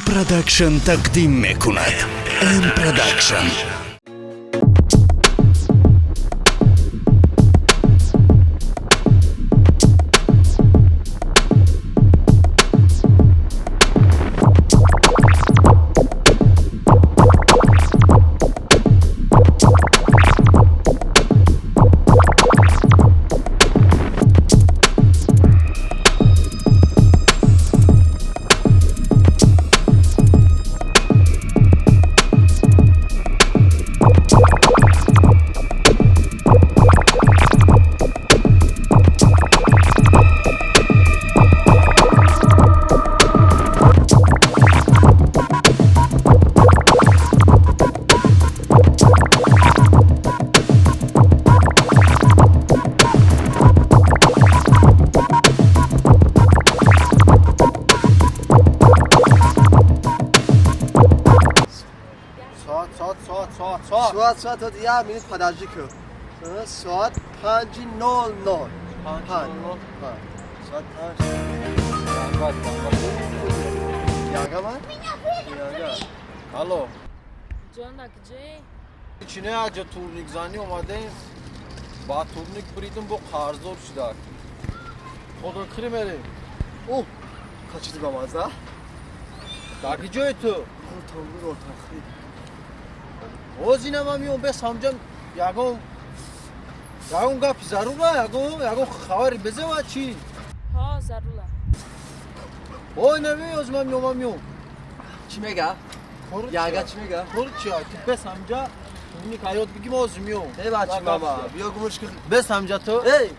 پروداکشن تقدیم میکند. ام پروداکشن. ساعت یه مینوت پدرجی که ساعت 5:00 ساعت 5 یاگا من؟ یاگا الو جانک جی چینه اجا تورنیک زنی اومده با تورنیک بریدم با قرضدار شده خدا کری میریم اوه کچیدی با مازده؟ داکی جای تو؟ تامور اتاقی اوزی نمامیون بس همجم یاگون گفت ضروره یاگون خبری بزه و چی؟ ها ضروره اوه نمی از مامیون چی میگه؟ یاگا چی میگه؟ خورد چی ها؟ تو بس همجا تورنیک حیات بگیم از میون ای بچه ماما بیا گمش که بس همجا تو؟ ای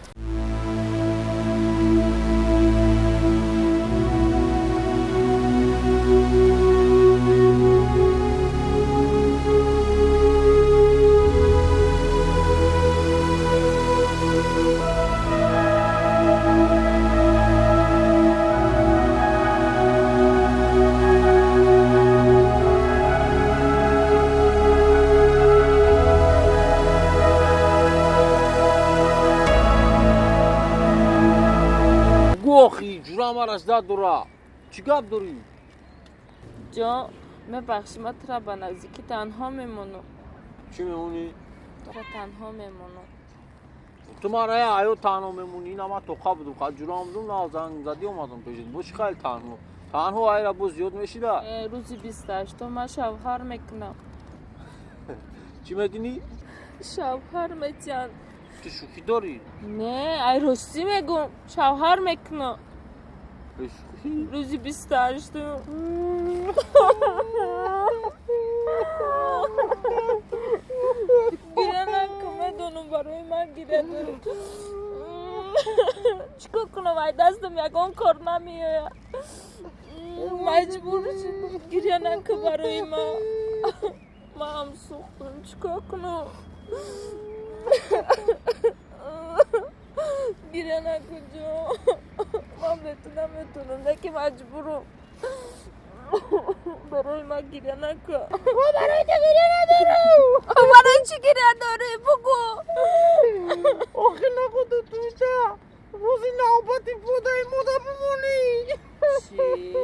گوخی جورا مرز داد دورا چی گپ داری؟ جان ببخشی من ترا به نزدیکی تنها میمونم چی میمونی؟ ترا تنها میمونم تو ما رای آیو تنها میمونی نما تو خواب دو خواب جورا آمدم نه زنگ زدی اومدم پیشت بوش خیلی تنها آی را بوز زیاد میشیده روزی 28 من شوهر میکنم چی میدینی؟ شوهر میتین تو شوخی داری؟ نه ای راستی میگم شوهر میکنم شوخی؟ روزی 28 گیره نکن میدونم برای من گیره دارم چیکار کنم ای دستم یکان کار نمیه مجبور شدم گیره نکن برای من هم سوختم چیکار کنم گیره نکن جان من نمیتونم نکی مجبورم برای من گیره نکن برای تو گیره ندارم برای چی گیره نداره بگو آخه نخود توشا روزی نوبتی بودای مودا بمونی چی؟